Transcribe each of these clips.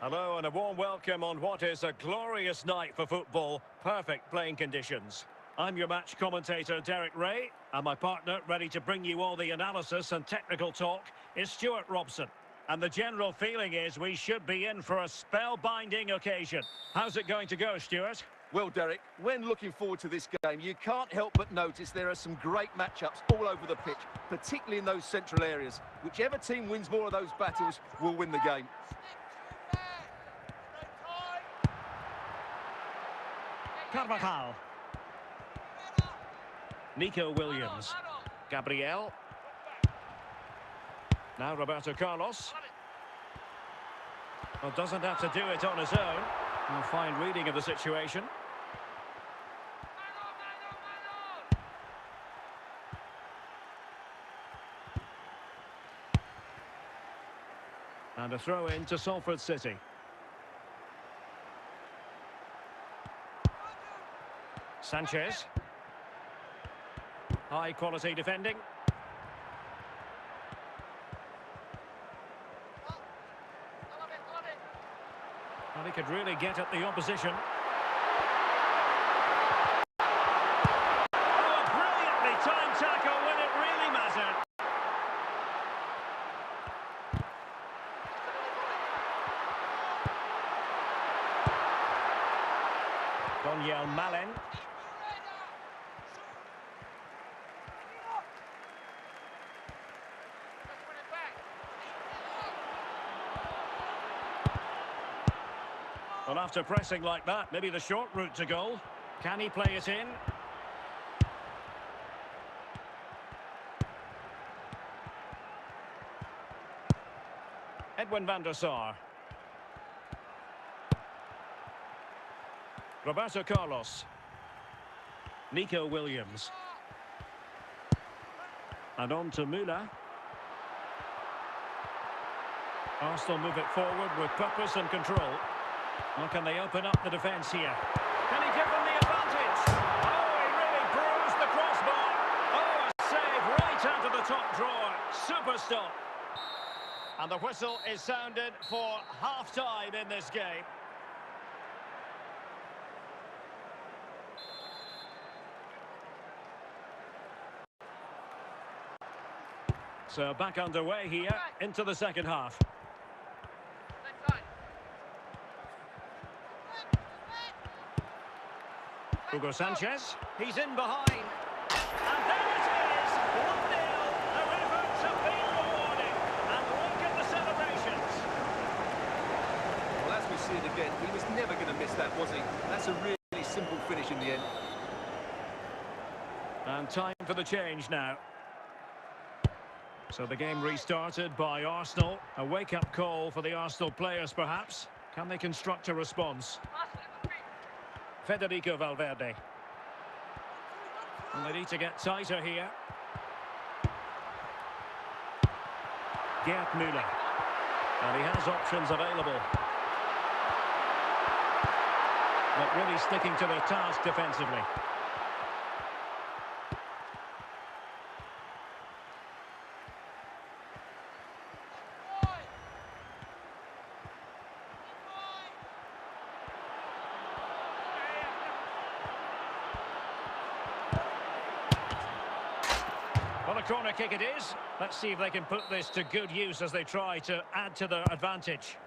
Hello and a warm welcome on what is a glorious night for football. Perfect playing conditions. I'm your match commentator, Derek Ray, and my partner, ready to bring you all the analysis and technical talk, is Stuart Robson. And the general feeling is we should be in for a spellbinding occasion. How's it going to go, Stuart? Well, Derek, when looking forward to this game, you can't help but notice there are some great matchups all over the pitch, particularly in those central areas. Whichever team wins more of those battles will win the game. Carvajal. Nico Williams. Gabriel. Now Roberto Carlos. Well, doesn't have to do it on his own. A fine reading of the situation. And a throw in to Salford City. Sanchez. High quality defending. Well, he could really get at the opposition. Oh, a brilliantly timed tackle when it really mattered. Donyell Malen. Well, after pressing like that, maybe the short route to goal. Can he play it in? Edwin van der Sar. Roberto Carlos. Nico Williams. And on to Müller. Arsenal move it forward with purpose and control. How can they open up the defence here? Can he give them the advantage? Oh, he really bruised the crossbar. Oh, a save right out of the top drawer. Super stop. And the whistle is sounded for half-time in this game. So back underway here into the second half. Hugo Sanchez, he's in behind. And there it is, 1-0. Their efforts have been rewarded. And look at the celebrations. Well, as we see it again, he was never going to miss that, was he? That's a really simple finish in the end. And time for the change now. So the game restarted by Arsenal. A wake-up call for the Arsenal players, perhaps. Can they construct a response? Federico Valverde. And they need to get tighter here. Gerd Müller. And he has options available. But really sticking to their task defensively. Well, a corner kick it is. Let's see if they can put this to good use as they try to add to their advantage.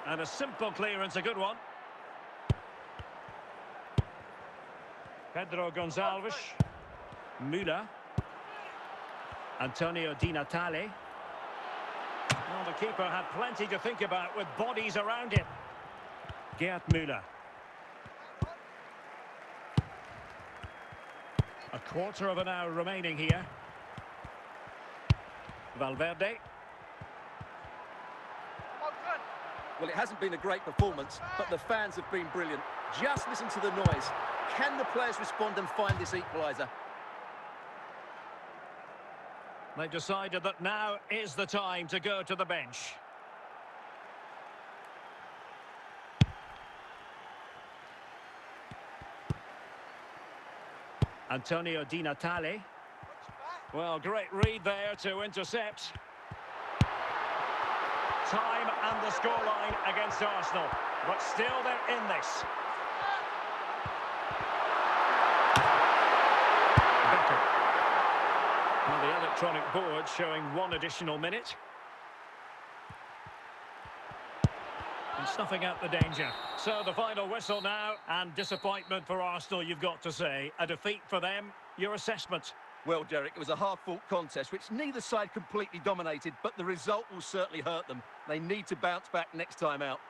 And a simple clearance, a good one. Pedro Gonçalves. Müller. Antonio Di Natale. Well, the keeper had plenty to think about with bodies around him. Gerd Müller. A quarter of an hour remaining here. Valverde. Well, it hasn't been a great performance, but the fans have been brilliant. Just listen to the noise. Can the players respond and find this equaliser? They've decided that now is the time to go to the bench. Antonio Di Natale. Well, great read there to intercept. time and the scoreline against Arsenal. But still they're in this. Becker. Well, the electronic board showing 1 additional minute. And snuffing out the danger. So the final whistle now, and disappointment for Arsenal, you've got to say. A defeat for them. Your assessment? Well, Derek, it was a hard-fought contest, which neither side completely dominated, but the result will certainly hurt them. They need to bounce back next time out.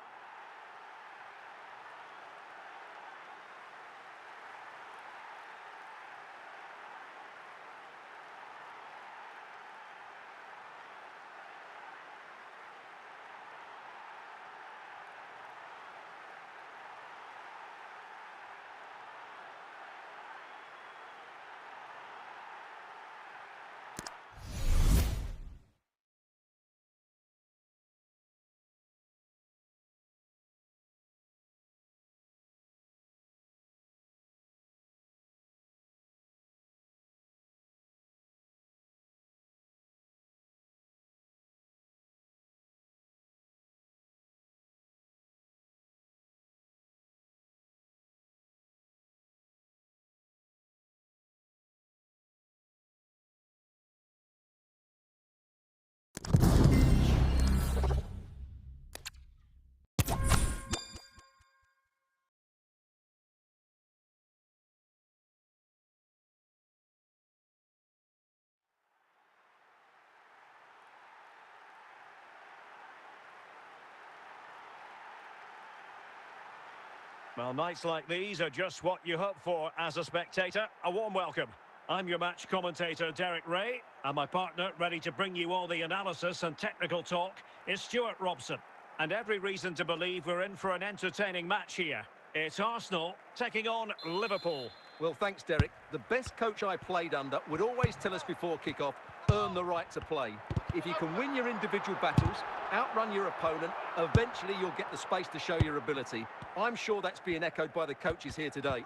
Well, nights like these are just what you hope for as a spectator. A warm welcome. I'm your match commentator, Derek Ray, and my partner, ready to bring you all the analysis and technical talk, is Stuart Robson. And every reason to believe we're in for an entertaining match here. It's Arsenal taking on Liverpool. Well, thanks, Derek. The best coach I played under would always tell us before kick-off, earn the right to play. If you can win your individual battles, outrun your opponent, eventually you'll get the space to show your ability. I'm sure that's being echoed by the coaches here today.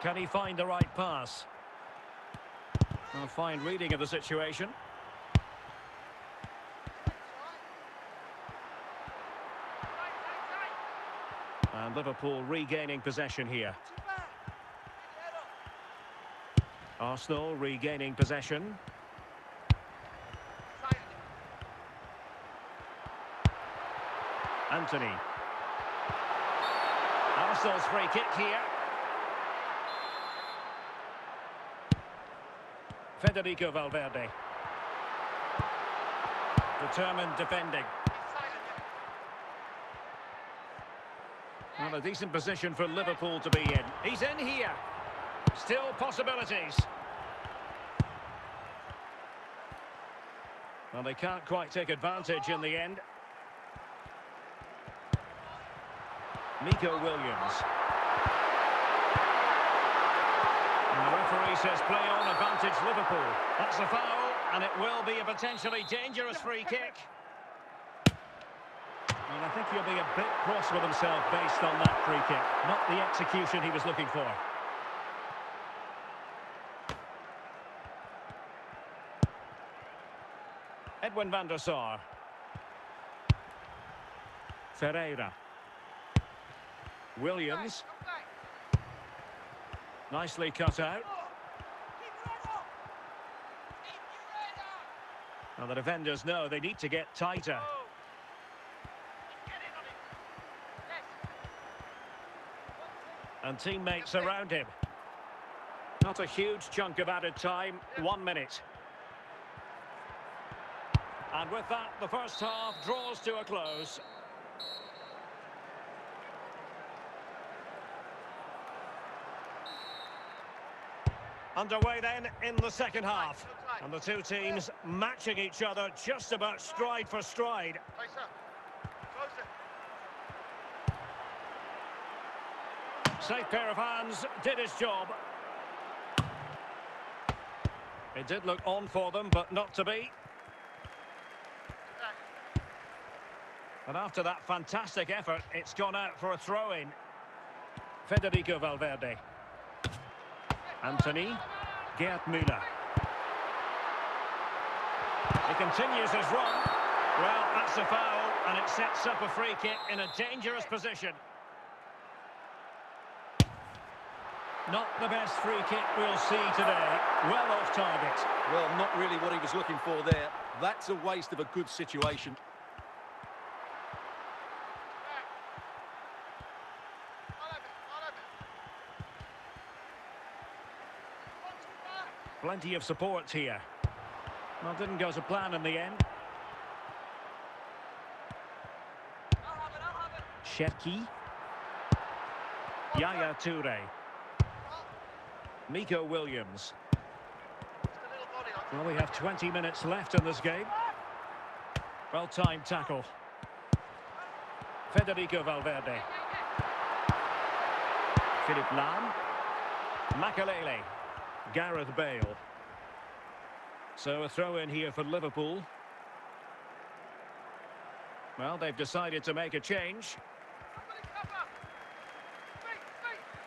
Can he find the right pass? A fine reading of the situation. And Liverpool regaining possession here. Arsenal regaining possession. Anthony. Arsenal's free kick here. Federico Valverde. Determined defending. Well, a decent position for Liverpool to be in. He's in here. Still possibilities. Well, they can't quite take advantage in the end. Nico Williams. And the referee says play on, advantage Liverpool. That's a foul, and it will be a potentially dangerous free kick. And I think he'll be a bit cross with himself based on that free kick. Not the execution he was looking for. Edwin van der Sar. Ferreira. Williams. Nicely cut out. Now the defenders know they need to get tighter. And teammates around him. Not a huge chunk of added time, 1 minute. And with that, the first half draws to a close. Underway then in the second half. And the two teams matching each other just about stride for stride. Safe pair of hands, did his job. It did look on for them, but not to be. And after that fantastic effort, it's gone out for a throw-in. Federico Valverde. Anthony. Gerd Müller. He continues his run. Well, that's a foul, and it sets up a free kick in a dangerous position. Not the best free kick we'll see today. Well off target. Well, not really what he was looking for there. That's a waste of a good situation. Plenty of support here. Well, didn't go to plan in the end. Cherki. Yaya Toure. Nico Williams. Well, we have 20 minutes left in this game. Well-timed tackle. Federico Valverde. Philip Lahm. Makelele. Gareth Bale. So a throw in here for Liverpool. Well, they've decided to make a change.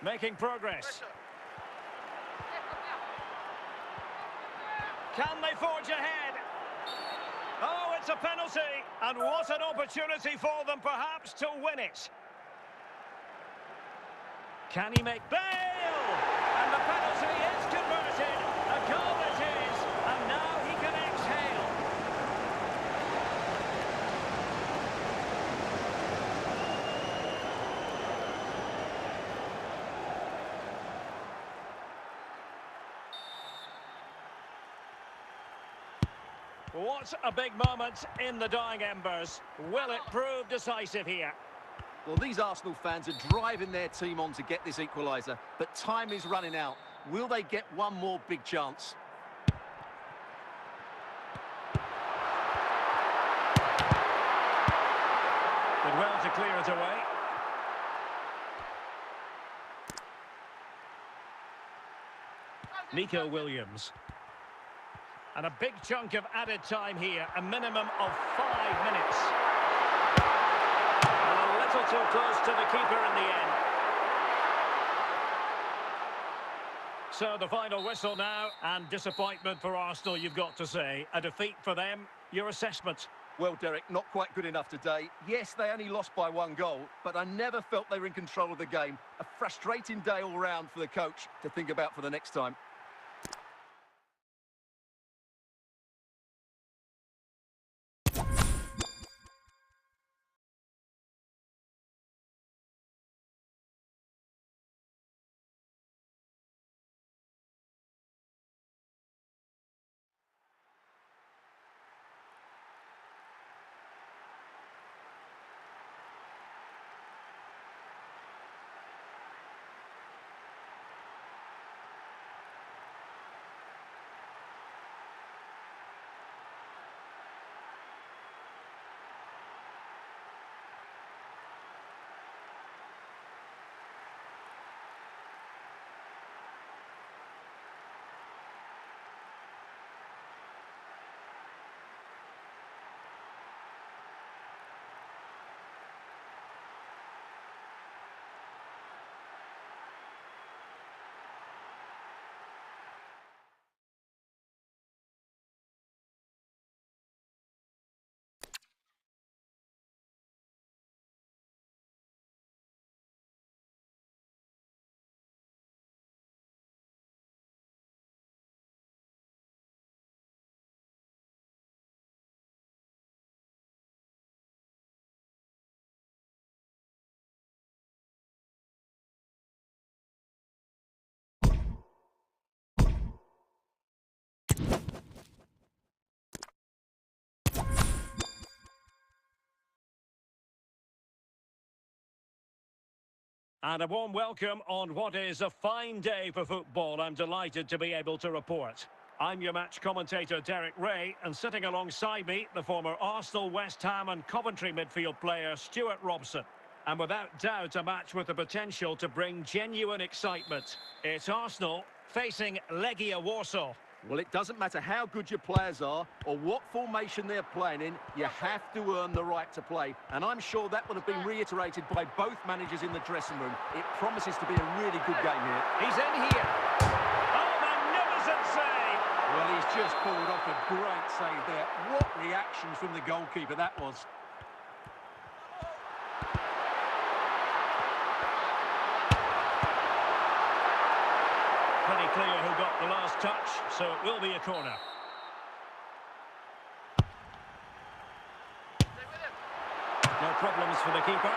Making progress. Can they forge ahead? Oh, it's a penalty. And what an opportunity for them, perhaps, to win it. Can he make Bale? And the penalty is converted. A goal it is. And now he can exhale. What a big moment in the dying embers. Will it prove decisive here? Well, these Arsenal fans are driving their team on to get this equaliser, but time is running out. Will they get one more big chance? Did well to clear it away. Nico Williams. And a big chunk of added time here, a minimum of 5 minutes. And a little too close to the keeper in the end. So the final whistle now, and disappointment for Arsenal, you've got to say. A defeat for them. Your assessment? Well, Derek, not quite good enough today. Yes, they only lost by 1 goal, but I never felt they were in control of the game. A frustrating day all round for the coach to think about for the next time. And a warm welcome on what is a fine day for football. I'm delighted to be able to report. I'm your match commentator, Derek Ray, and sitting alongside me, the former Arsenal, West Ham and Coventry midfield player, Stuart Robson. And without doubt, a match with the potential to bring genuine excitement. It's Arsenal facing Legia Warsaw. Well, it doesn't matter how good your players are or what formation they're playing in, you have to earn the right to play. And I'm sure that would have been reiterated by both managers in the dressing room. It promises to be a really good game here. He's in here. Oh, magnificent magnificent save. Well, he's just pulled off a great save there. What reaction from the goalkeeper that was. Pretty clear who got the last touch, so it will be a corner. No problems for the keeper.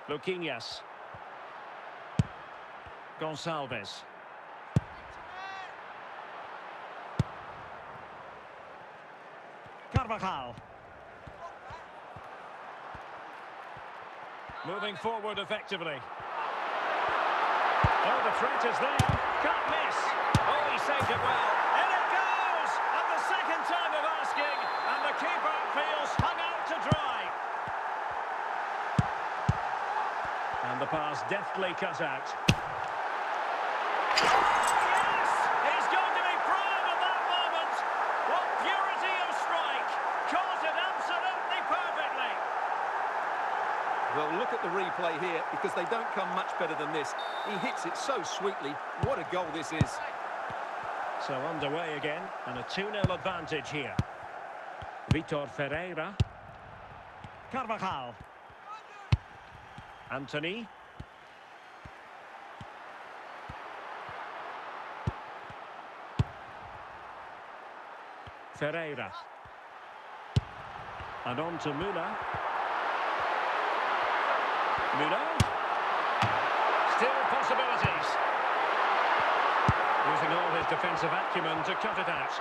Luquinhas. Gonçalves. Carvajal. Moving forward effectively. Oh, the threat is there. Can't miss. Oh, he saved it well. In it goes! At the second time of asking, and the keeper feels hung out to dry. And the pass deftly cut out. Yes! He's going to be proud of that moment. What purity of strike. Caught it absolutely perfectly. Well, look at the replay here, because they don't come much better than this. He hits it so sweetly. What a goal this is. So underway again, and a 2-0 advantage here. Vitor Ferreira. Carvajal. Anthony. Ferreira. And on to Müller. Müller. Still possibilities. Using all his defensive acumen to cut it out.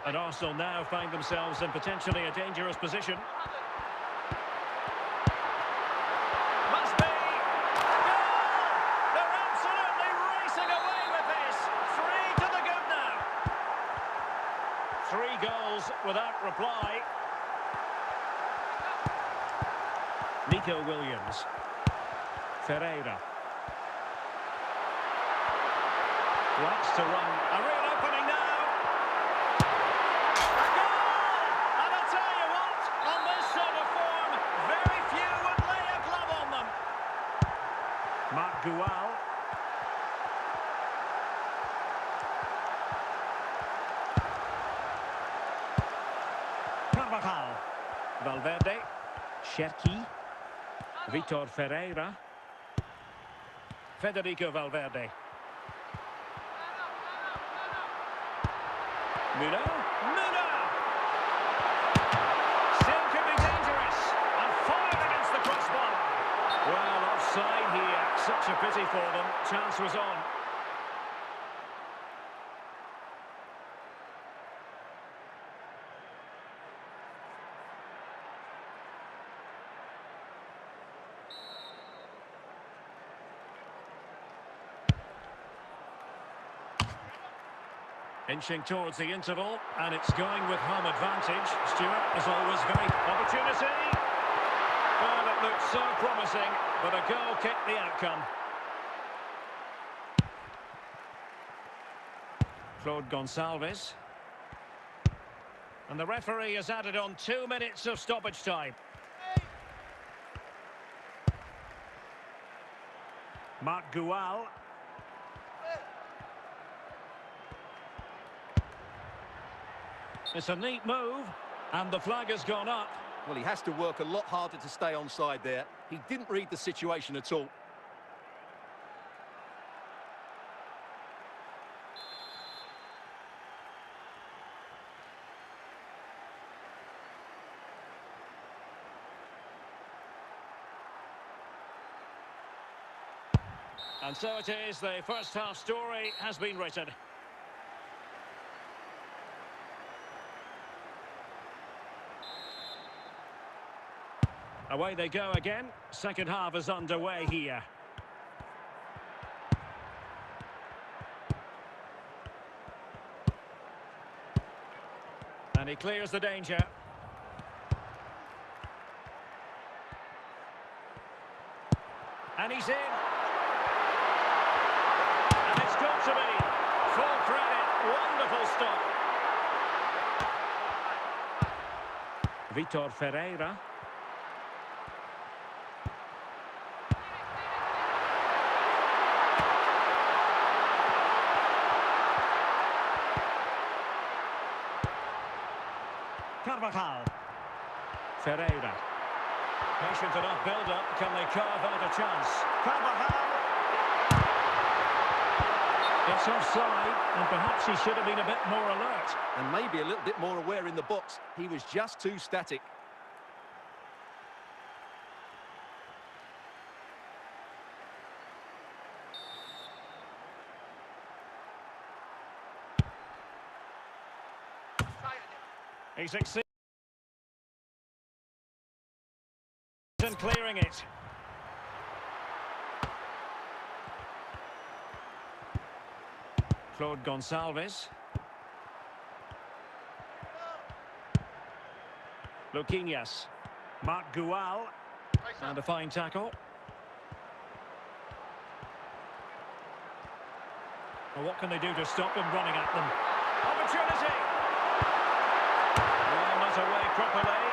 And Arsenal now find themselves in potentially a dangerous position. Must be! Goal! They're absolutely racing away with this. 3 to the good now. 3 goals without reply. Nico Williams. Ferreira. Likes to run. A real opening now. A goal! And I tell you what, on this sort of form, very few would lay a glove on them. Marc Gual. Carvajal. Valverde. Cherki. Vitor Ferreira. Federico Valverde. Müller. Müller! Still could be dangerous. And fired against the crossbar. Well, offside here. Such a pity for them. Chance was on. Inching towards the interval, and it's going with home advantage. Stuart, as always, very opportunity. Well, it looked so promising, but a goal kicked the outcome. Claude Gonçalves. And the referee has added on 2 minutes of stoppage time. Marc Gual. It's a neat move, and the flag has gone up. Well, he has to work a lot harder to stay onside there. He didn't read the situation at all. And so it is, the first half story has been written. Away they go again. Second half is underway here. And he clears the danger. And he's in. And it's got to be. Full credit. Wonderful stop. Vitor Ferreira. Carvajal. Ferreira. Patient enough build-up. Can they carve out a chance? Carvajal. It's offside, and perhaps he should have been a bit more alert. And maybe a little bit more aware in the box. He was just too static. He succeeds in clearing it. Claude Gonçalves. Luquinhas. Marc Gual. And a fine tackle. Well, what can they do to stop him running at them? Opportunity! Well, not away properly.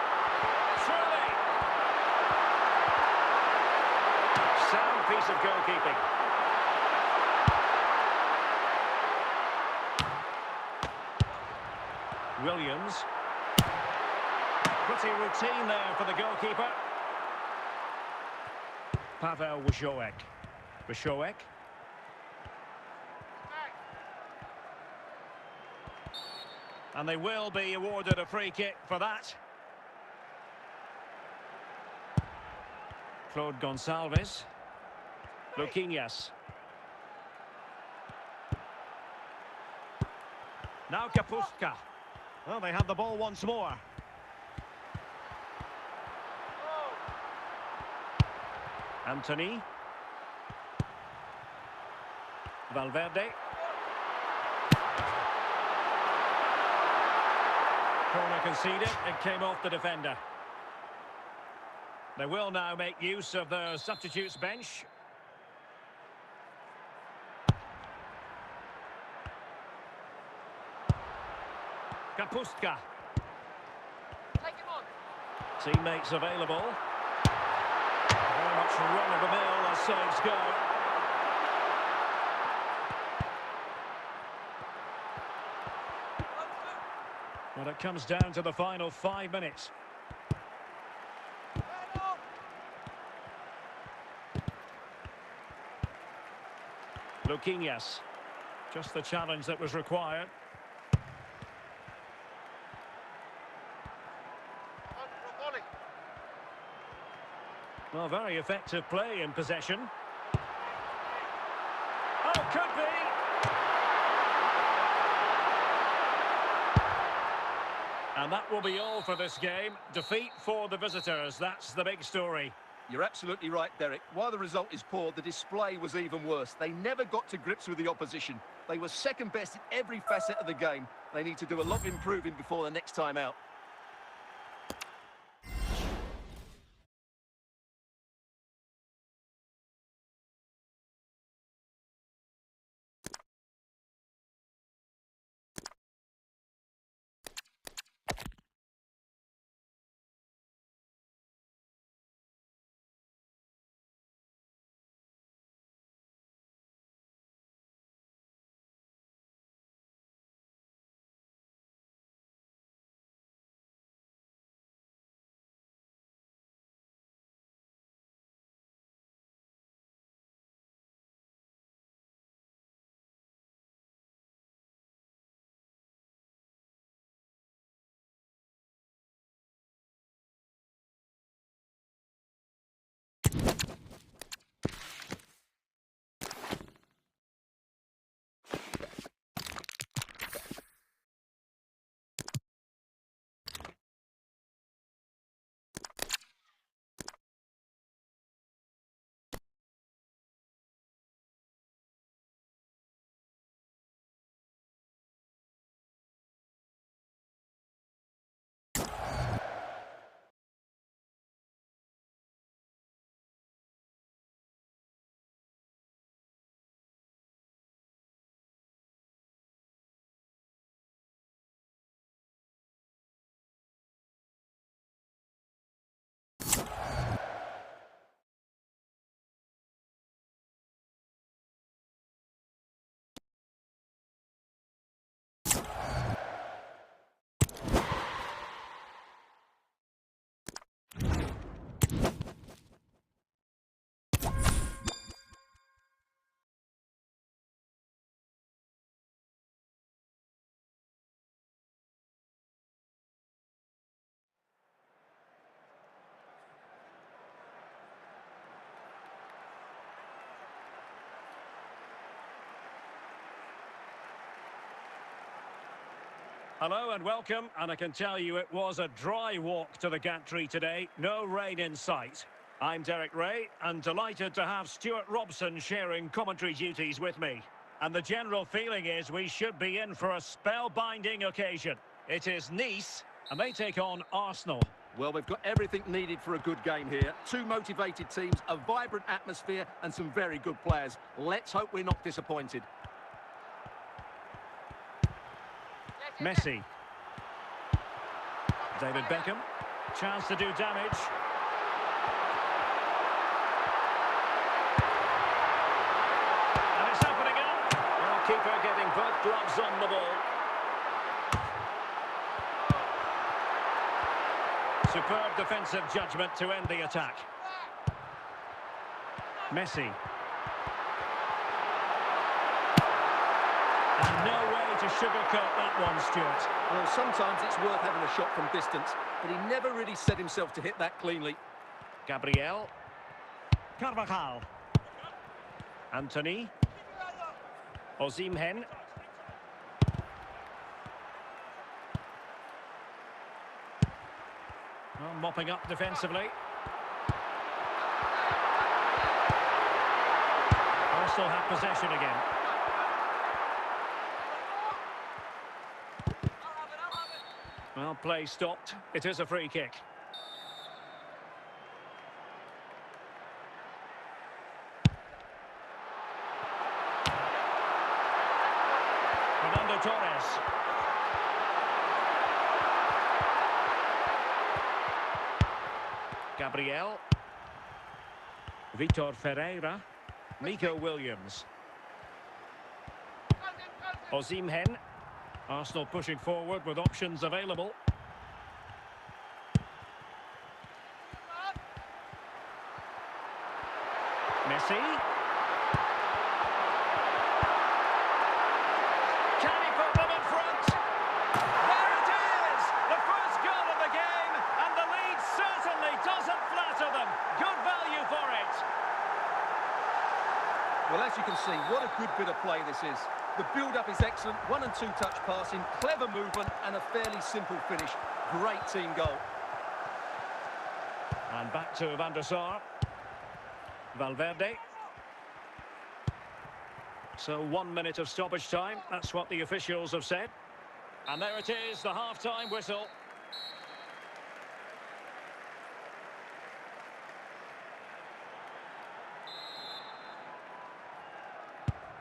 Surely! Sound piece of goalkeeping. Williams. Pretty routine there for the goalkeeper. Pavel Wyszkowiak. Wyszkowiak. And they will be awarded a free kick for that. Claude Gonçalves. Luquinhas. Now Kapustka. Well, they have the ball once more. Anthony. Valverde. Corner conceded, it came off the defender. They will now make use of the substitutes bench. Kapustka. Take him on. Teammates available. Very much run-of-the-mill as saves go. Well, it comes down to the final 5 minutes. Luquinhas. Just the challenge that was required. Well, very effective play in possession. Oh, could be! And that will be all for this game. Defeat for the visitors, that's the big story. You're absolutely right, Derek. While the result is poor, the display was even worse. They never got to grips with the opposition. They were second best in every facet of the game. They need to do a lot of improving before the next time out. Hello and welcome, and I can tell you it was a dry walk to the gantry today. No rain in sight. I'm Derek Ray, and delighted to have Stuart Robson sharing commentary duties with me. And the general feeling is we should be in for a spellbinding occasion. It is Nice, and they take on Arsenal. Well, we've got everything needed for a good game here. Two motivated teams, a vibrant atmosphere, and some very good players. Let's hope we're not disappointed. Messi. David Beckham. Chance to do damage. And it's opening up. Well, keeper getting both gloves on the ball. Superb defensive judgment to end the attack. Messi. And no way to sugarcoat that one, Stuart. Well, sometimes it's worth having a shot from distance, but he never really set himself to hit that cleanly. Gabriel. Carvajal. Anthony. Osimhen. Well, mopping up defensively. Arsenal have possession again. Well, play stopped. It is a free kick. Fernando Torres. Gabriel. Vitor Ferreira. Nico Williams. Osimhen. Arsenal pushing forward with options available. Messi. Can he put them in front? There it is! The first goal of the game, and the lead certainly doesn't flatter them. Good value for it. Well, as you can see, what a good bit of play this is. The build-up is excellent, 1- and 2-touch passing, clever movement, and a fairly simple finish. Great team goal. And back to Van der Sar. Valverde. So 1 minute of stoppage time. That's what the officials have said. And there it is, the half-time whistle.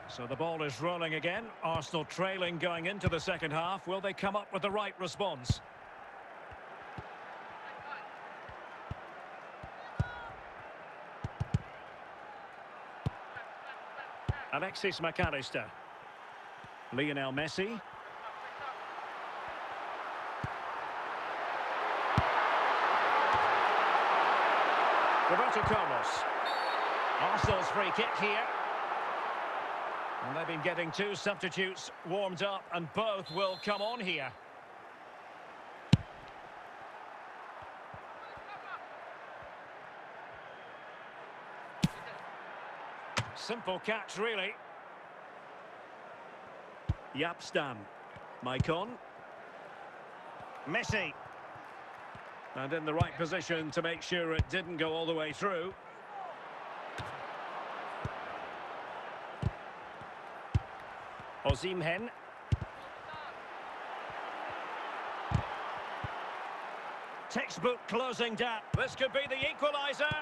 So the ball is rolling again. Arsenal trailing going into the second half. Will they come up with the right response? Alexis McAllister. Lionel Messi. Roberto Carlos. Arsenal's free kick here. And they've been getting two substitutes warmed up, and both will come on here. Simple catch, really. Yapstam. Maicon. Messi. And in the right position to make sure it didn't go all the way through. Osimhen. Textbook closing down. This could be the equaliser.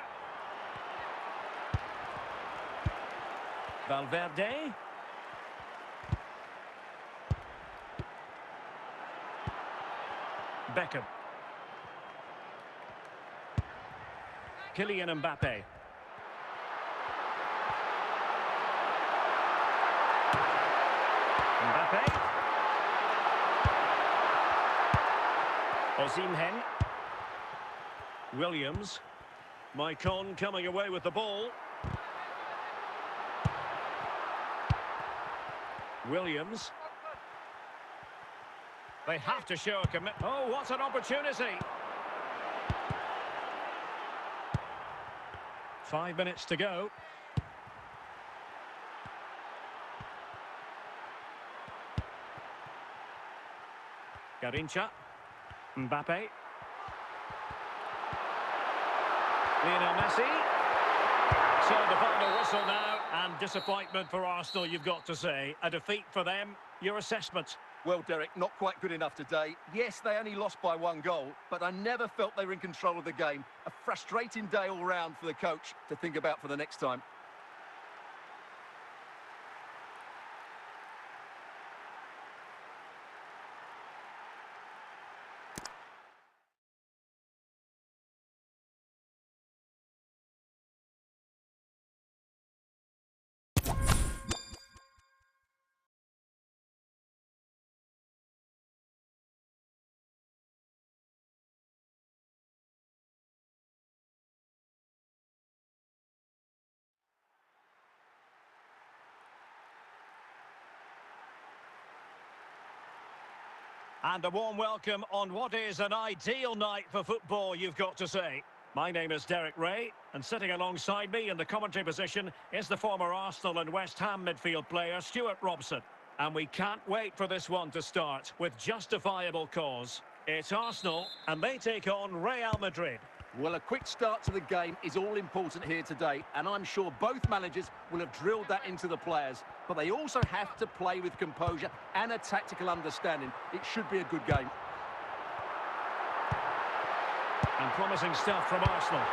Valverde. Beckham. Kylian Mbappe. Mbappe. Osimhen. Williams. Maicon coming away with the ball. Williams. They have to show a commit. Oh, what an opportunity. 5 minutes to go. Garincha. Mbappe. Lionel Messi. So the final whistle now, and disappointment for Arsenal, you've got to say. A defeat for them. Your assessment? Well, Derek, not quite good enough today. Yes, they only lost by 1 goal, but I never felt they were in control of the game. A frustrating day all round for the coach to think about for the next time. And a warm welcome on what is an ideal night for football, you've got to say. My name is Derek Ray, and sitting alongside me in the commentary position is the former Arsenal and West Ham midfield player, Stuart Robson. And we can't wait for this one to start, with justifiable cause. It's Arsenal, and they take on Real Madrid. Well, a quick start to the game is all important here today, and I'm sure both managers will have drilled that into the players. But they also have to play with composure and a tactical understanding. It should be a good game. And promising stuff from Arsenal.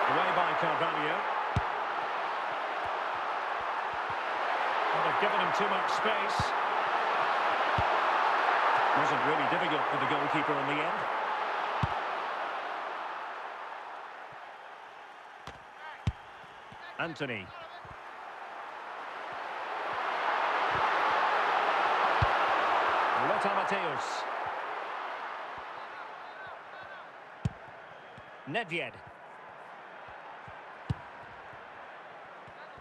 Away by Carvalho. Well, they've given him too much space. Wasn't really difficult for the goalkeeper in the end. Anthony. Lothar Matthäus. Nedved.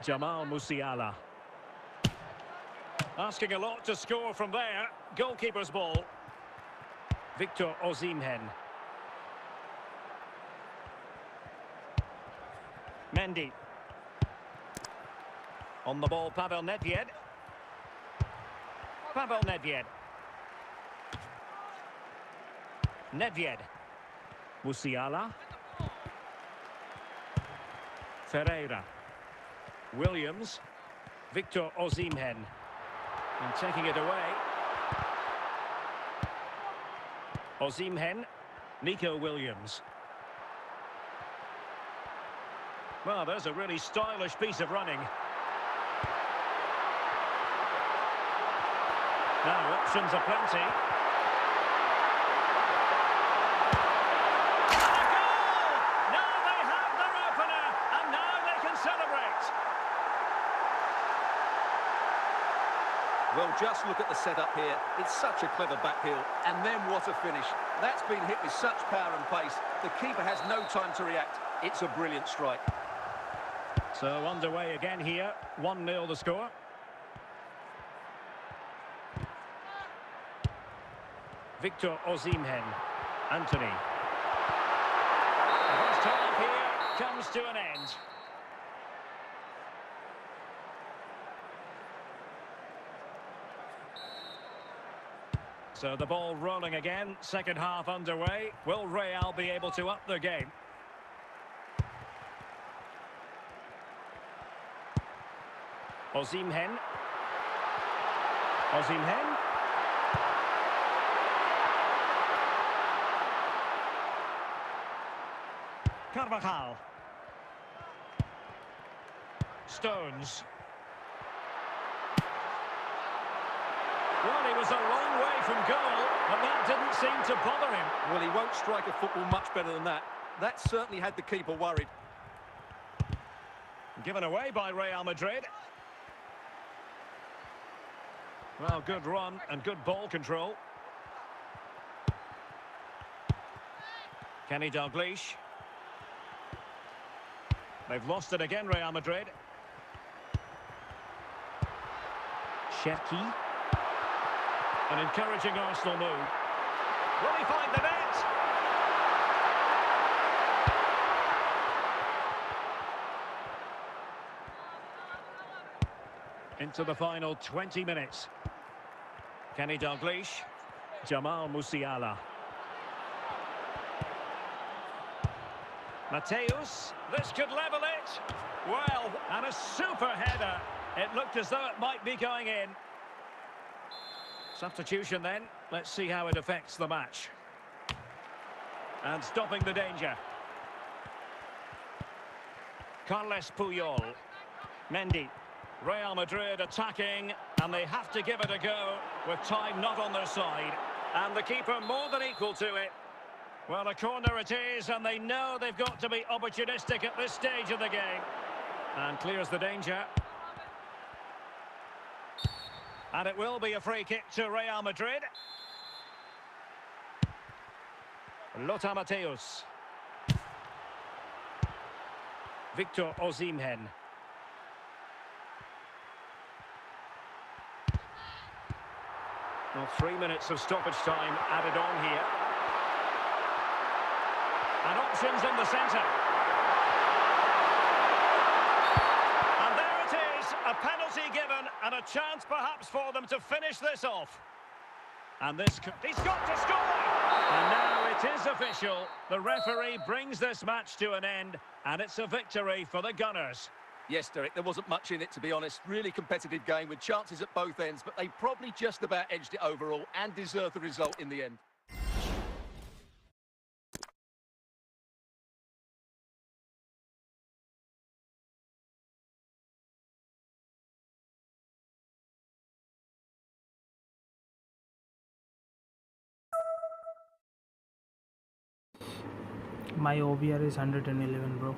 Jamal Musiala. Asking a lot to score from there. Goalkeeper's ball. Victor Osimhen. Mendy. On the ball, Pavel Nedved. Pavel Nedved. Nedved. Musiala. Ferreira. Williams. Victor Osimhen. And taking it away. Osimhen. Nico Williams. Well, there's a really stylish piece of running. Now, options are plenty. And a goal! Now they have their opener, and now they can celebrate. Well, just look at the setup here. It's such a clever backheel, and then what a finish. That's been hit with such power and pace. The keeper has no time to react. It's a brilliant strike. So underway again here, 1-0 the score. Victor Osimhen. Anthony. The first half here comes to an end. So the ball rolling again, second half underway. Will Real be able to up their game? Osimhen. Osimhen. Carvajal. Stones. Well, he was a long way from goal, but that didn't seem to bother him. Well, he won't strike a football much better than that. That certainly had the keeper worried. Given away by Real Madrid. Well, good run and good ball control. Kenny Dalglish. They've lost it again, Real Madrid. Cherki. An encouraging Arsenal move. Will he find the net? Into the final 20 minutes. Kenny Dalglish. Jamal Musiala. Mateus. This could level it. Well, and a super header. It looked as though it might be going in. Substitution then. Let's see how it affects the match. And stopping the danger. Carles Puyol. Mendy. Real Madrid attacking, and they have to give it a go with time not on their side. And the keeper more than equal to it. Well, a corner it is, and they know they've got to be opportunistic at this stage of the game. And clears the danger. And it will be a free kick to Real Madrid. Lothar Matthäus. Victor Osimhen. Well, 3 minutes of stoppage time added on here. And options in the centre. And there it is, a penalty given and a chance perhaps for them to finish this off. And this, he's got to score! And now it is official. The referee brings this match to an end, and it's a victory for the Gunners. Yes, Derek, there wasn't much in it, to be honest. Really competitive game with chances at both ends, but they probably just about edged it overall and deserved the result in the end. My OBR is 111, bro.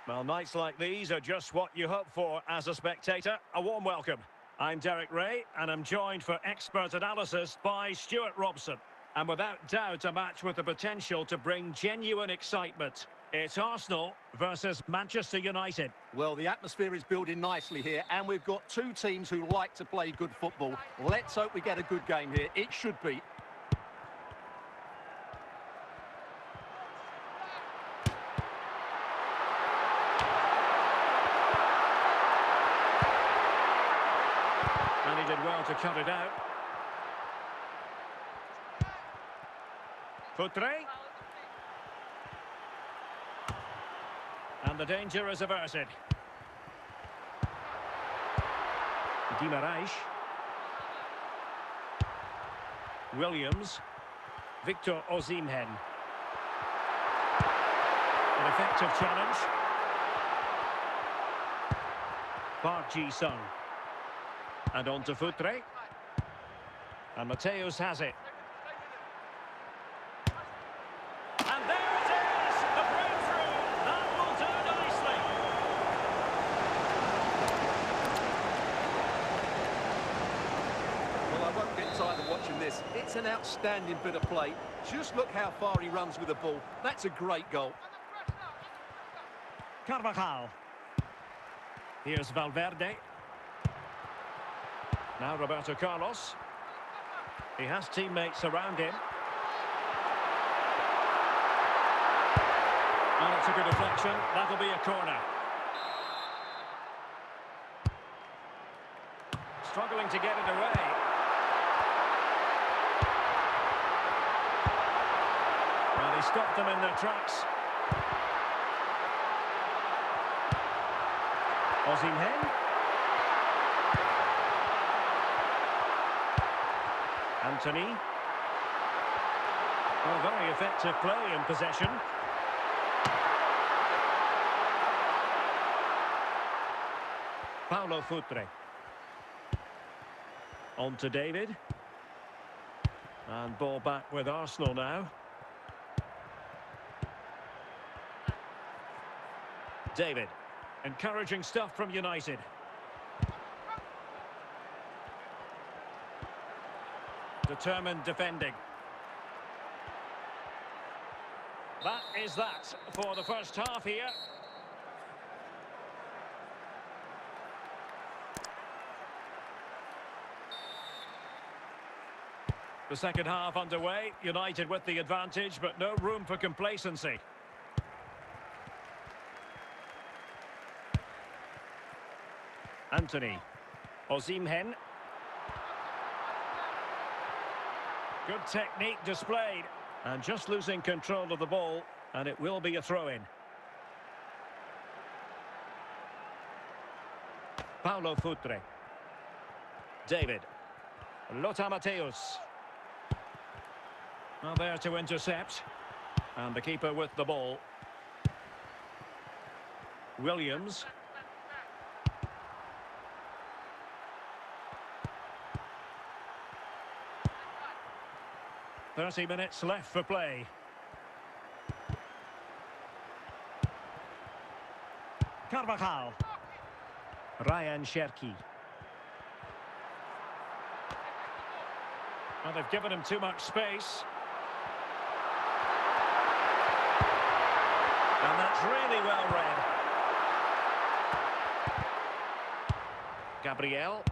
Well, nights like these are just what you hope for as a spectator. A warm welcome. I'm Derek Ray, and I'm joined for expert analysis by Stuart Robson. And without doubt, a match with the potential to bring genuine excitement. It's Arsenal versus Manchester United. Well, the atmosphere is building nicely here, and we've got two teams who like to play good football. Let's hope we get a good game here. It should be. And he did well to cut it out. Futre. And the danger is averted. Guimaraes. Williams. Victor Osimhen. An effective challenge. Park Ji-sung. And on to Futre. And Mateus has it. And there it is! The breakthrough! That will do nicely! Well, I won't get tired of watching this. It's an outstanding bit of play. Just look how far he runs with the ball. That's a great goal. Carvajal. Here's Valverde. Now Roberto Carlos. He has teammates around him. And it's a good deflection. That'll be a corner. Struggling to get it away. Well, he stopped them in their tracks. Osimhen. Anthony. Well, very effective play in possession. Paulo Futre. On to David. And ball back with Arsenal now. David. Encouraging stuff from United. Determined defending. That is that for the first half here. The second half underway. United with the advantage, but no room for complacency. Anthony. Osimhen. Good technique displayed. And just losing control of the ball. And it will be a throw-in. Paulo Futre. David. Lothar Matthäus. Well, there to intercept. And the keeper with the ball. Williams. 30 minutes left for play. Carvajal. Ryan Cherki. Well, they've given him too much space. And that's really well read. Gabriel.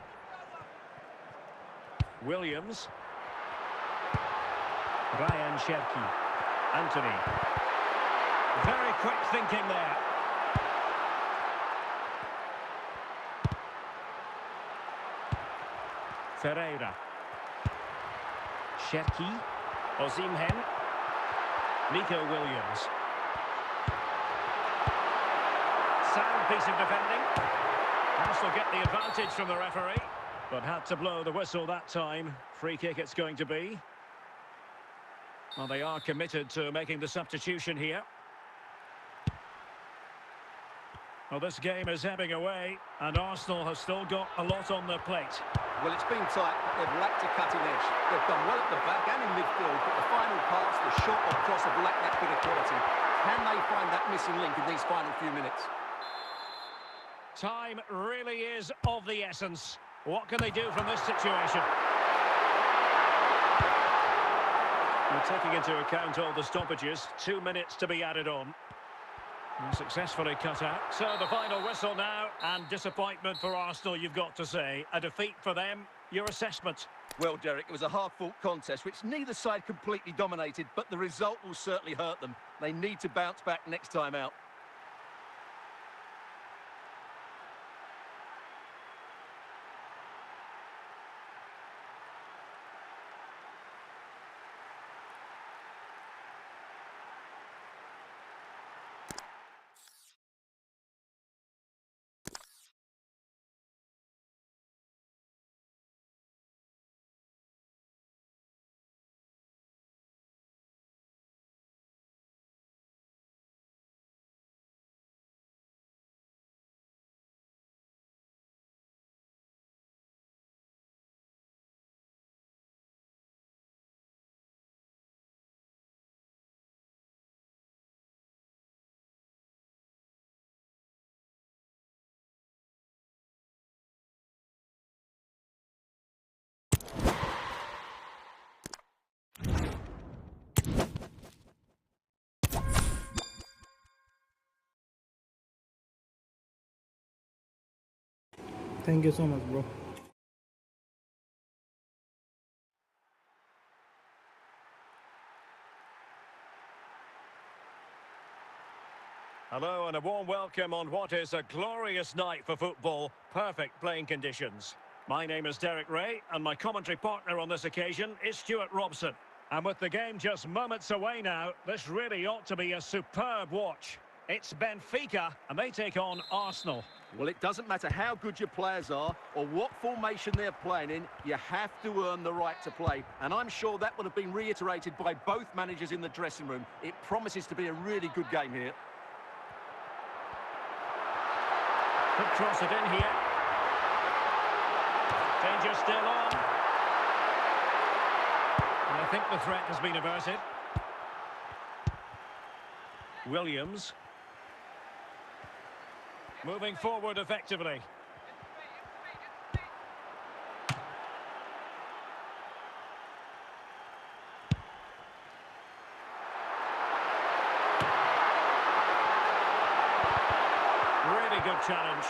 Williams. Ryan Cherki. Anthony. Very quick thinking there. Ferreira. Cherki. Osimhen. Nico Williams. Sound piece of defending. Arsenal get the advantage from the referee, but had to blow the whistle that time. Free kick it's going to be. Well, they are committed to making the substitution here. Well, this game is ebbing away, and Arsenal has still got a lot on their plate. Well, it's been tight, but they've lacked a cutting edge. They've done well at the back and in midfield, but the final pass, the shot or cross have lacked that bit of quality. Can they find that missing link in these final few minutes? Time really is of the essence. What can they do from this situation? We're taking into account all the stoppages. 2 minutes to be added on. And successfully cut out. So the final whistle now, and disappointment for Arsenal, you've got to say. A defeat for them. Your assessment? Well, Derek, it was a hard-fought contest, which neither side completely dominated, but the result will certainly hurt them. They need to bounce back next time out. Thank you so much, bro. Hello and a warm welcome on what is a glorious night for football. Perfect playing conditions. My name is Derek Ray, and my commentary partner on this occasion is Stuart Robson. And with the game just moments away now, this really ought to be a superb watch. It's Benfica, and they take on Arsenal. Well, it doesn't matter how good your players are or what formation they're playing in, you have to earn the right to play. And I'm sure that would have been reiterated by both managers in the dressing room. It promises to be a really good game here. Could cross it in here. Danger still on. And I think the threat has been averted. Williams. Moving forward effectively. Really good challenge.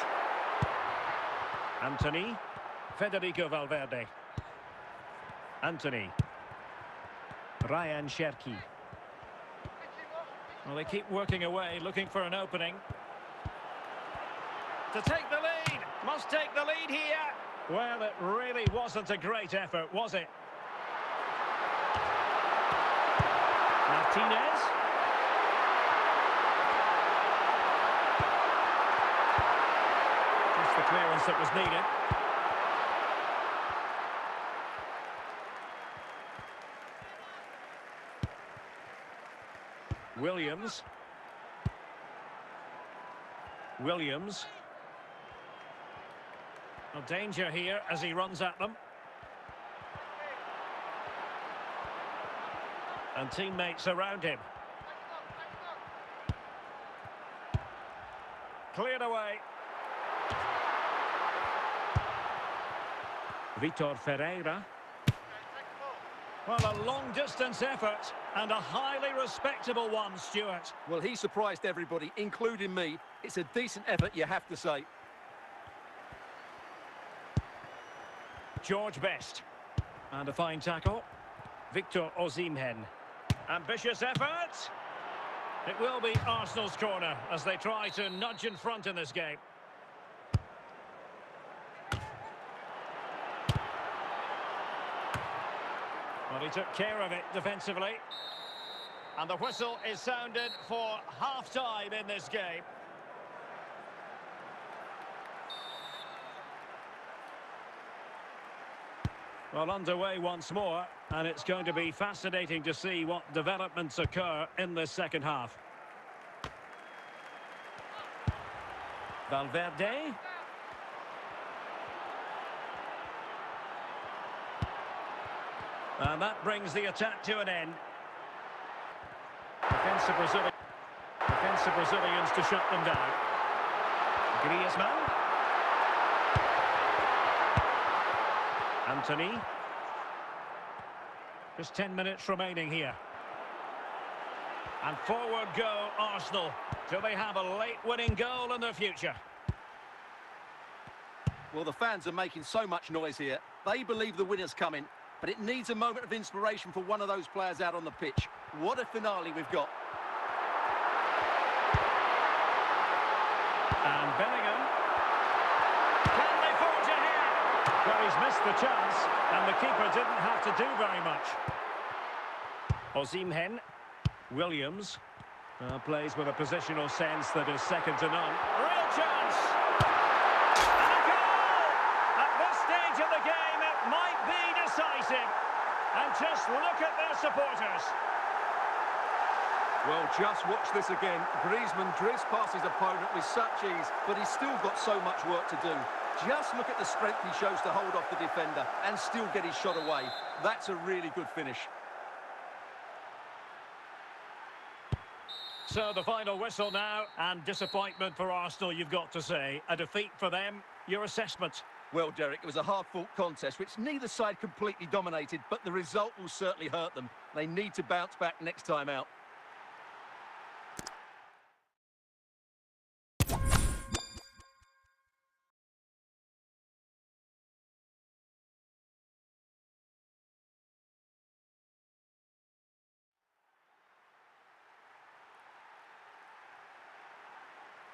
Anthony. Federico Valverde. Anthony. Ryan Cherki. Well, they keep working away, looking for an opening. To take the lead. Must take the lead here. Well, it really wasn't a great effort, was it? Martinez. Just the clearance that was needed. Williams. Williams. Well, danger here as he runs at them. And teammates around him. Cleared away. Vitor Ferreira. Well, a long-distance effort and a highly respectable one, Stuart. Well, he surprised everybody, including me. It's a decent effort, you have to say. George Best. And a fine tackle. Victor Osimhen. Ambitious effort. It will be Arsenal's corner as they try to nudge in front in this game. Well, he took care of it defensively. And the whistle is sounded for half-time in this game. Well, underway once more, and it's going to be fascinating to see what developments occur in this second half. Valverde. And that brings the attack to an end. Defensive Brazilians to shut them down. Griezmann. Anthony. Just 10 minutes remaining here. And forward go Arsenal. Do they have a late winning goal in their future? Well, the fans are making so much noise here. They believe the winner's coming, but it needs a moment of inspiration for one of those players out on the pitch. What a finale we've got. And Bellingham. Can they forge ahead? Well, he's missed the chance, and the keeper didn't have to do very much. Osimhen. Williams. Plays with a positional sense that is second to none. Real chance! And a goal! At this stage of the game, it might be decisive. And just look at their supporters. Well, just watch this again. Griezmann drifts past his opponent with such ease, but he's still got so much work to do. Just look at the strength he shows to hold off the defender and still get his shot away. That's a really good finish. So the final whistle now, and disappointment for Arsenal, you've got to say. A defeat for them. Your assessment? Well, Derek, it was a hard-fought contest, which neither side completely dominated, but the result will certainly hurt them. They need to bounce back next time out.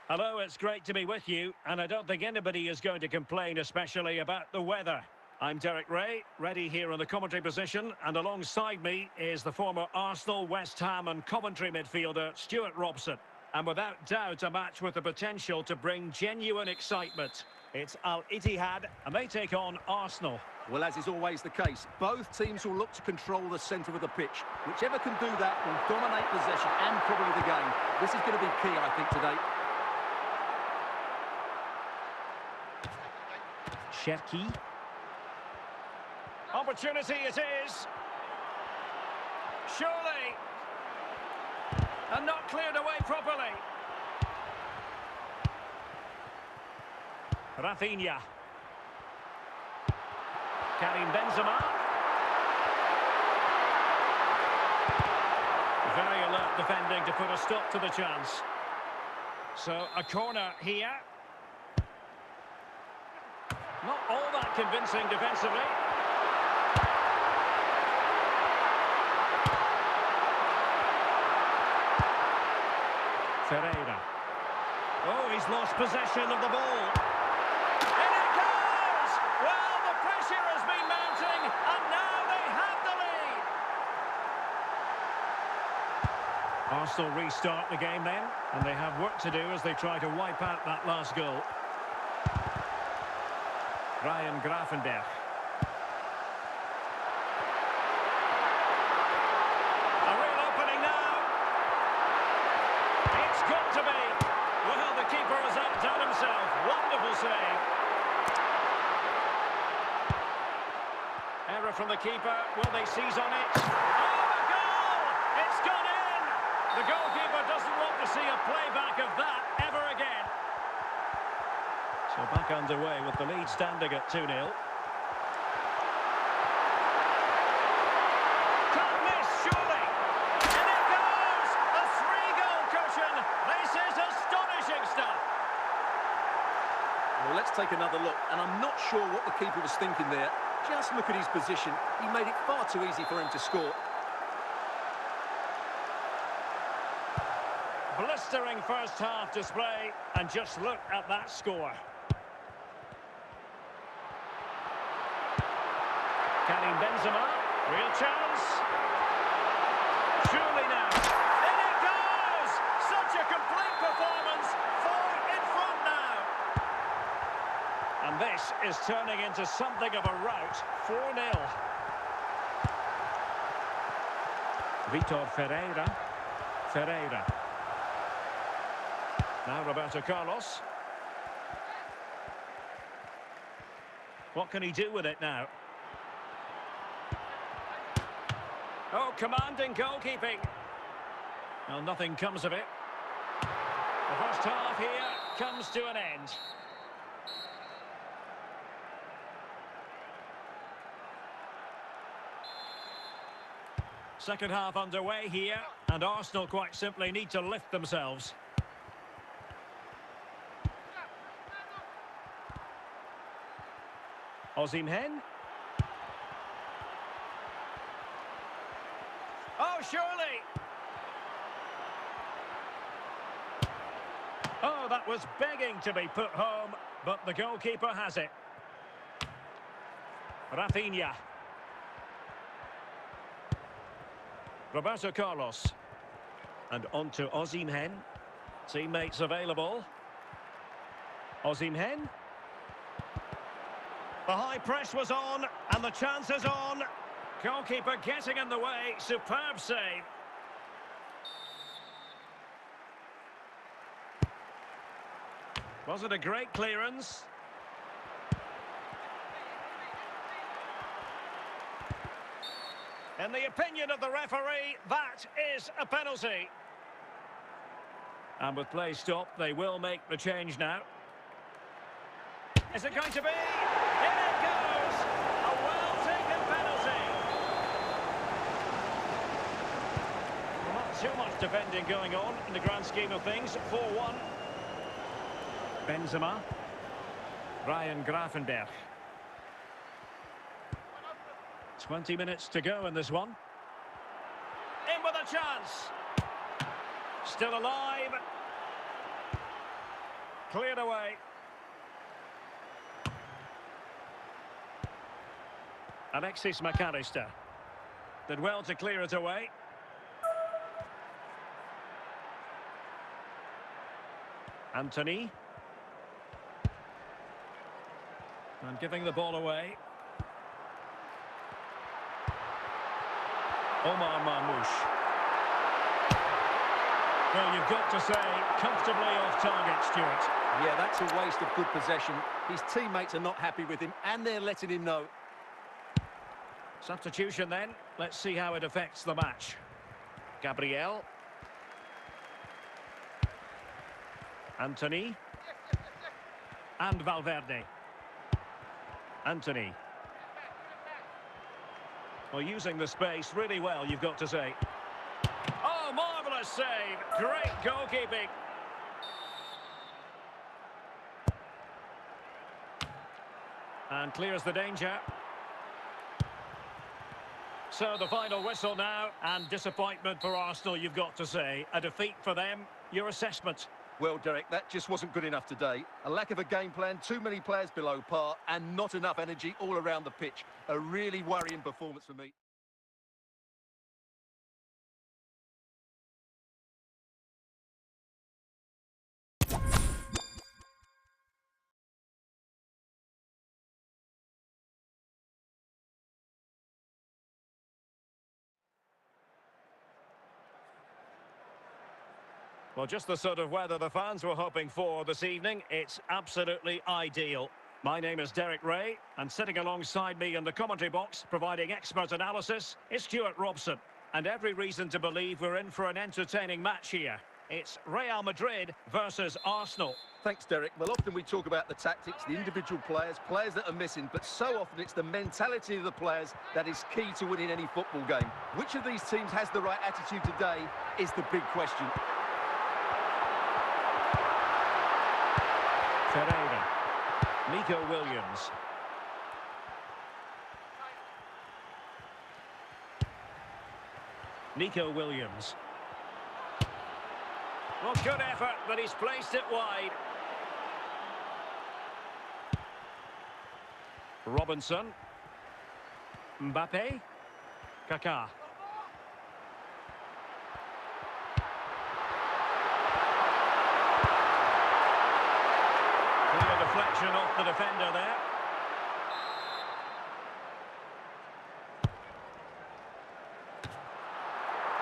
Hello, it's great to be with you, and I don't think anybody is going to complain, especially about the weather. I'm Derek Ray, ready here in the commentary position, and alongside me is the former Arsenal, West Ham and Coventry midfielder, Stuart Robson. And without doubt, a match with the potential to bring genuine excitement. It's Al Ittihad, and they take on Arsenal. Well, as is always the case, both teams will look to control the centre of the pitch. Whichever can do that will dominate possession and probably the game. This is going to be key, I think, today. Cherki. Opportunity it is. Surely. And not cleared away properly. Rafinha. Karim Benzema. Very alert defending to put a stop to the chance. So a corner here. Not all that convincing defensively. Ferreira. Oh, he's lost possession of the ball. In it goes! Well, the pressure has been mounting, and now they have the lead. Arsenal restart the game then, and they have work to do as they try to wipe out that last goal. Ryan Gravenberch. A real opening now. It's got to be. Well, the keeper has outdone himself. Wonderful save. Error from the keeper. Will they seize on it? Oh, the goal! It's gone in! The goalkeeper doesn't want to see a playback of that ever again. So back underway with the lead standing at 2-0. Can't miss, surely. And it goes! A 3-goal cushion. This is astonishing stuff. Well, let's take another look, and I'm not sure what the keeper was thinking there. Just look at his position. He made it far too easy for him to score. Blistering first half display, and just look at that score. Karim Benzema, real chance. Surely now. In it goes! Such a complete performance. 4 in front now. And this is turning into something of a rout. 4-0. Vitor Ferreira. Ferreira. Now Roberto Carlos. What can he do with it now? Oh, commanding goalkeeping. Well, nothing comes of it. The first half here comes to an end. Second half underway here, and Arsenal quite simply need to lift themselves. Osimhen. Oh, surely! Oh, that was begging to be put home, but the goalkeeper has it. Rafinha. Roberto Carlos. And on to Osimhen. Teammates available. Osimhen. The high press was on, and the chance is on. Goalkeeper getting in the way. Superb save. Was it a great clearance? In the opinion of the referee, that is a penalty. And with play stopped, they will make the change now. Is it going to be? In it goes! A well-taken penalty. Well, not too much defending going on in the grand scheme of things. 4-1. Benzema. Ryan Gravenberch. 20 minutes to go in this one. In with a chance. Still alive. Cleared away. Alexis McAllister. Did well to clear it away. Anthony. And giving the ball away. Omar Marmoush. Well, you've got to say, comfortably off target, Stuart. Yeah, that's a waste of good possession. His teammates are not happy with him, and they're letting him know. Substitution then. Let's see how it affects the match. Gabriel. Anthony. And Valverde. Anthony. Well, using the space really well, you've got to say. Oh, marvellous save. Great goalkeeping. And clears the danger. So the final whistle now, and disappointment for Arsenal, you've got to say. A defeat for them. Your assessment? Well, Derek, that just wasn't good enough today. A lack of a game plan, too many players below par, and not enough energy all around the pitch. A really worrying performance for me. Well, just the sort of weather the fans were hoping for this evening. It's absolutely ideal. My name is Derek Ray, and sitting alongside me in the commentary box, providing expert analysis, is Stuart Robson. And every reason to believe we're in for an entertaining match here. It's Real Madrid versus Arsenal. Thanks, Derek. Well, often we talk about the tactics, the individual players that are missing, but so often it's the mentality of the players that is key to winning any football game. Which of these teams has the right attitude today is the big question. Ferreira. Nico Williams. Nico Williams. Well, good effort, but he's placed it wide. Robinson. Mbappe. Kaká. Clear deflection off the defender there.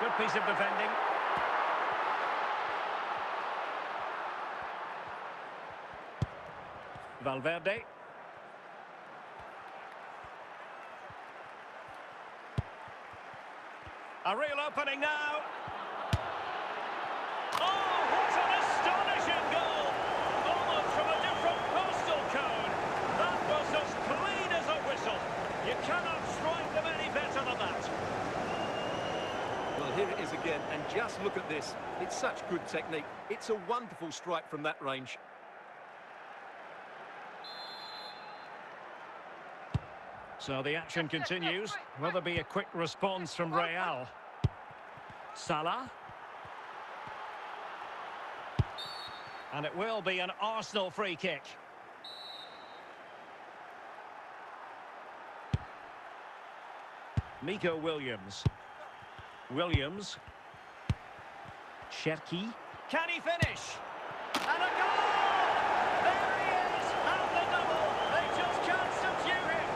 Good piece of defending. Valverde. A real opening now. Oh, what an astonishing goal! Almost from a different postal code. That was as clean as a whistle. You cannot strike them any better than that. Well, here it is again, and just look at this. It's such good technique. It's a wonderful strike from that range. So the action continues. Will there be a quick response from Real? Salah. And it will be an Arsenal free kick. Nico Williams. Williams. Cherki. Can he finish? And a goal! There he is! And the double! They just can't subdue him!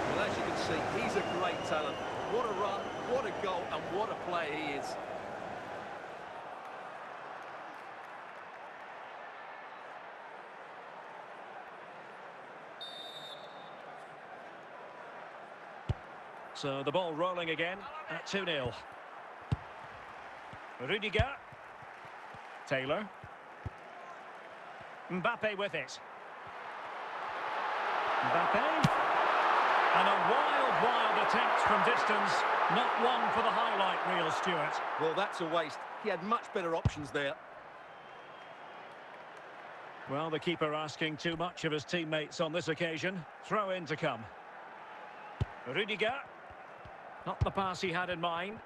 Well, as you can see, he's a great talent. What a run, what a goal, and what a player he is. So the ball rolling again at 2-0. Rudiger. Taylor. Mbappe with it. Mbappe. And a wild attempt from distance. Not one for the highlight reel, Stuart. Well, that's a waste. He had much better options there. Well, the keeper asking too much of his teammates on this occasion. Throw in to come. Rudiger. Not the pass he had in mind.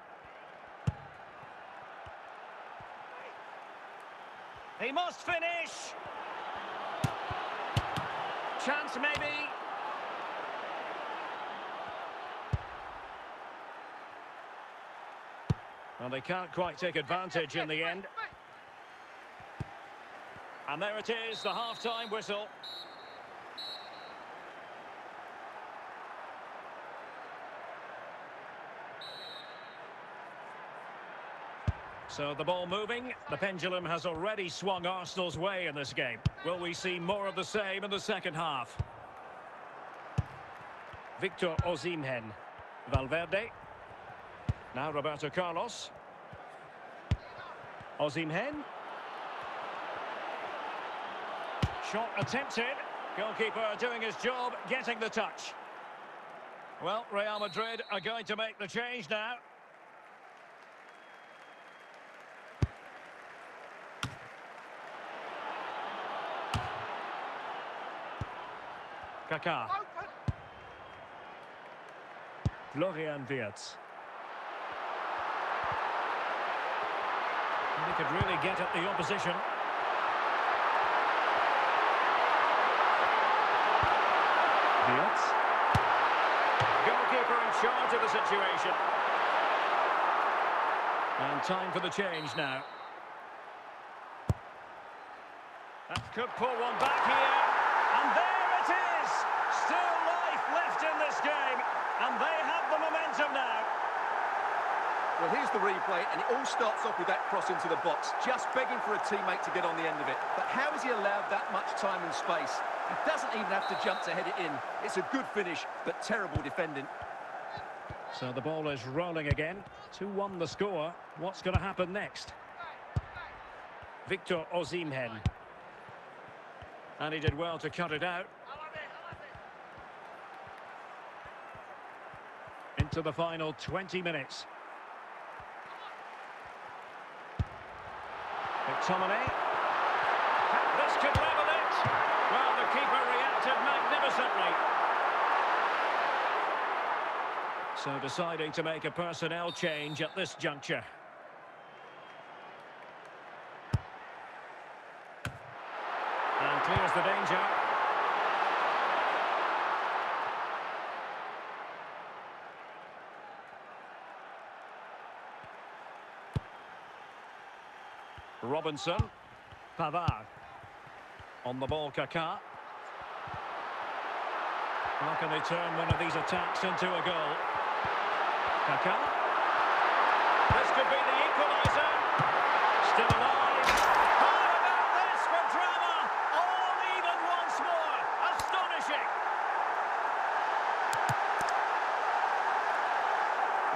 He must finish. Chance maybe. Well, they can't quite take advantage in the end. And there it is, the half-time whistle. So the ball moving. The pendulum has already swung Arsenal's way in this game. Will we see more of the same in the second half? Victor Osimhen. Valverde. Now Roberto Carlos. Osimhen. Shot attempted. Goalkeeper doing his job, getting the touch. Well, Real Madrid are going to make the change now. Kaká. Florian Wirtz. He could really get at the opposition. Wirtz. Goalkeeper in charge of the situation. And time for the change now. That could pull one back here. And there it is! Still life left in this game. And they have the momentum now. Well, here's the replay, and it all starts off with that cross into the box, just begging for a teammate to get on the end of it. But how has he allowed that much time and space? He doesn't even have to jump to head it in. It's a good finish, but terrible defending. So the ball is rolling again. 2-1 the score. What's going to happen next? Victor Osimhen. And he did well to cut it out. Into the final 20 minutes. McTominay. This could level it. Well, the keeper reacted magnificently. So deciding to make a personnel change at this juncture. And clears the danger. Robinson. Pavard. On the ball, Kaká. How can they turn one of these attacks into a goal? Kaká. This could be the equaliser. Still alive. How about this for drama? All even once more. Astonishing.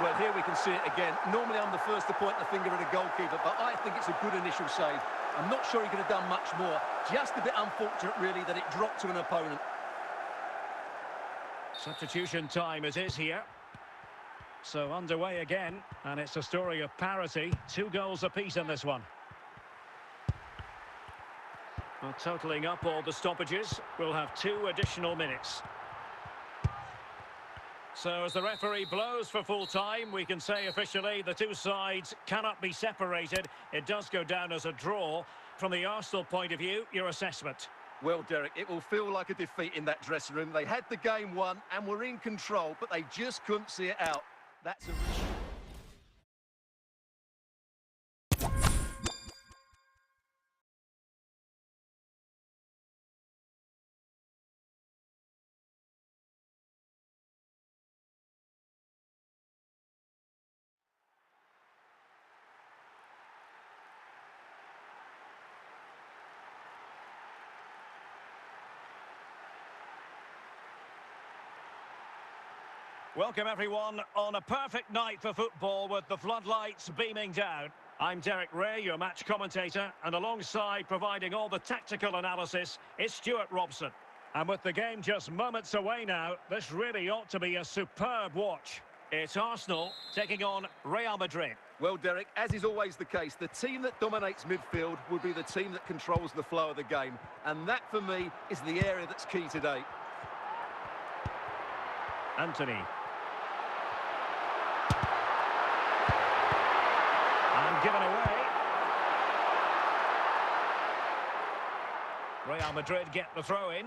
Well, here we can see it again. Normally I'm the first to point the finger at a goalkeeper, but I think it's a good initial save. I'm not sure he could have done much more. Just a bit unfortunate, really, that it dropped to an opponent. Substitution time it is here. So underway again, and it's a story of parity. 2 goals apiece in this one. Well, totalling up all the stoppages, we'll have 2 additional minutes. So as the referee blows for full time, we can say officially the 2 sides cannot be separated. It does go down as a draw. From the Arsenal point of view, your assessment? Well, Derek, it will feel like a defeat in that dressing room. They had the game won and were in control, but they just couldn't see it out. That's a... Welcome everyone on a perfect night for football with the floodlights beaming down. I'm Derek Ray, your match commentator, and alongside providing all the tactical analysis is Stuart Robson. And with the game just moments away now, this really ought to be a superb watch. It's Arsenal taking on Real Madrid. Well, Derek, as is always the case, the team that dominates midfield will be the team that controls the flow of the game. And that, for me, is the area that's key today. Anthony. Given away. Real Madrid get the throw in.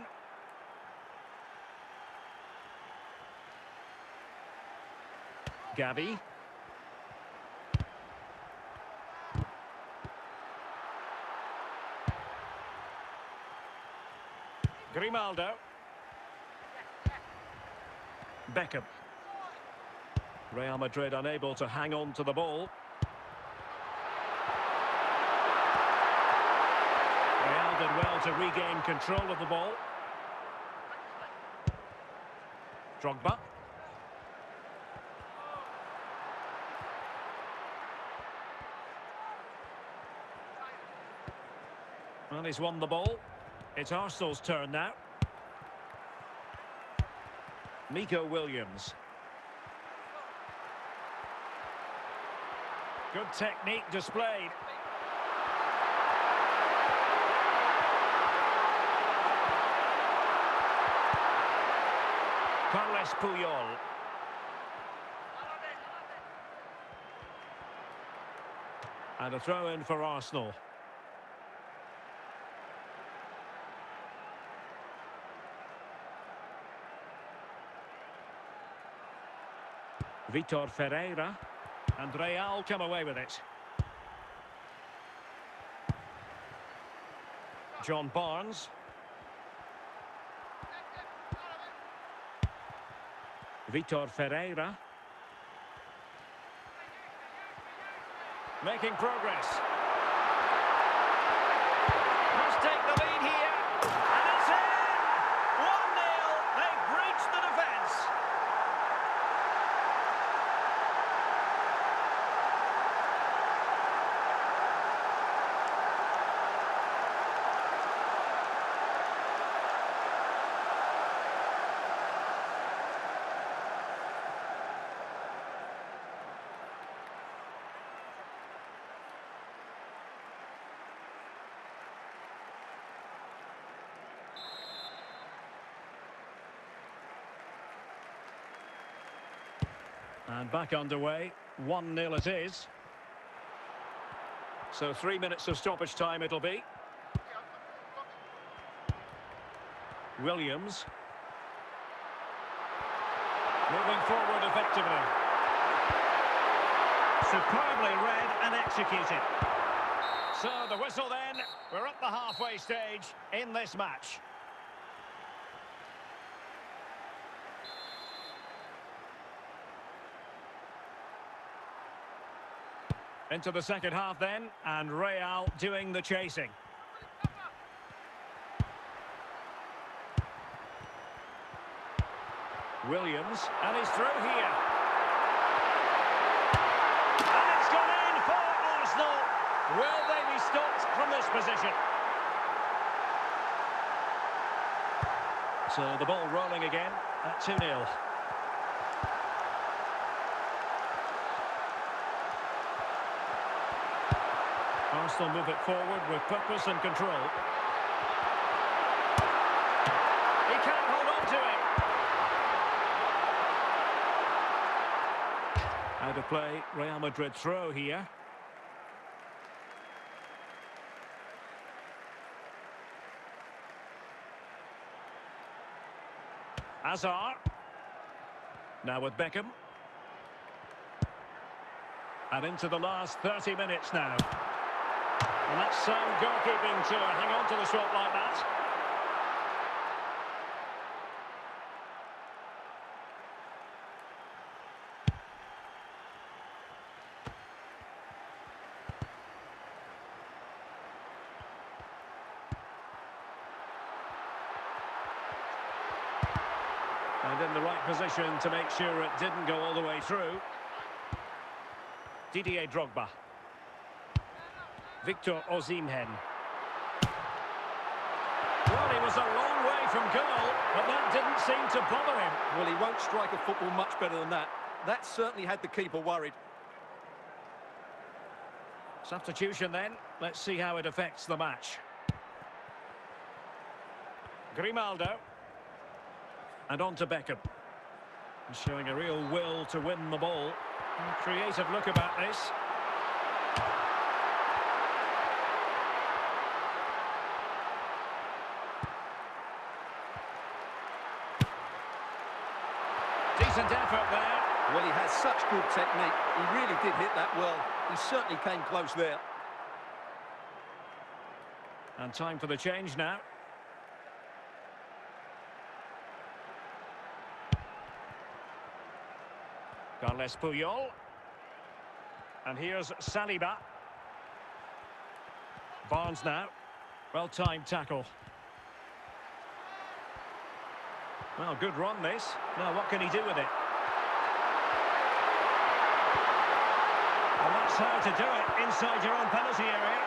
Gavi. Grimaldo. Beckham. Real Madrid unable to hang on to the ball. Real did well to regain control of the ball. Drogba. And he's won the ball. It's Arsenal's turn now. Nico Williams. Good technique displayed. Carles Puyol. And a throw in for Arsenal. Vitor Ferreira, and Real come away with it. John Barnes. Vitor Ferreira. Making progress. Must take the lead here. And it's in! 1-0. They've breached the defence. And back underway, 1-0 it is. So 3 minutes of stoppage time it'll be. Williams. Moving forward effectively. Superbly read and executed. So the whistle then, we're at the halfway stage in this match. Into the second half then, and Real doing the chasing. Williams, and he's through here. And it's gone in for Arsenal. Will they be stopped from this position? So the ball rolling again at 2-0. Arsenal move it forward with purpose and control. He can't hold on to it. Out of play, Real Madrid throw here. Hazard. Now with Beckham. And into the last 30 minutes now. And that's sound goalkeeping to hang on to the shot like that. And in the right position to make sure it didn't go all the way through. Didier Drogba. Victor Osimhen. Well, he was a long way from goal, but that didn't seem to bother him. Well, he won't strike a football much better than that. That certainly had the keeper worried. Substitution then. Let's see how it affects the match. Grimaldo. And on to Beckham. Showing a real will to win the ball. Creative look about this. Decent effort there. Well, he has such good technique. He really did hit that well. He certainly came close there. And time for the change now. Carles Puyol. And here's Saliba. Barnes now. Well-timed tackle. Well, good run this. Now, what can he do with it? And that's how to do it inside your own penalty area.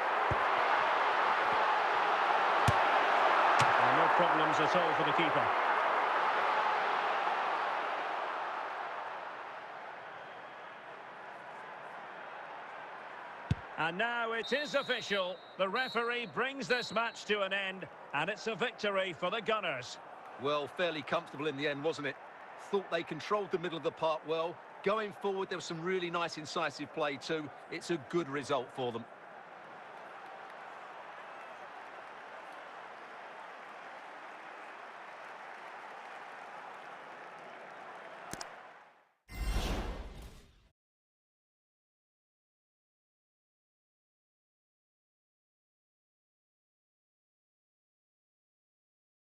And no problems at all for the keeper. And now it is official. The referee brings this match to an end, and it's a victory for the Gunners. Well, fairly comfortable in the end, wasn't it? Thought they controlled the middle of the park well. Going forward, there was some really nice incisive play too. It's a good result for them.